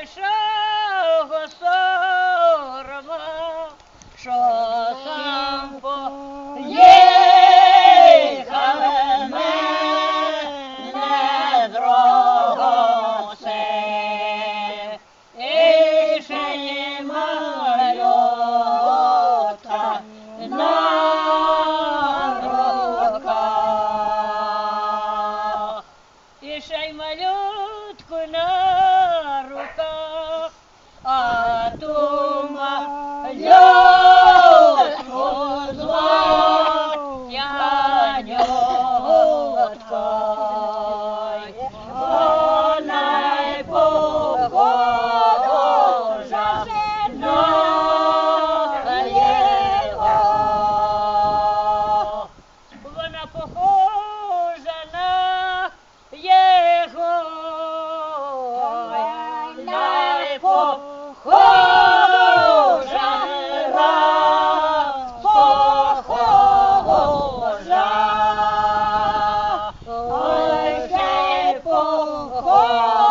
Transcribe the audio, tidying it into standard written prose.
большого сорома, що сам поїхав мене зросе, і ще й малютка на руках, і ще й малютку на руках, а ту малютку звав Янюткою. Вона й похожа на його. Вона похожа на його. Похожа, похожа, ой, ще похожа.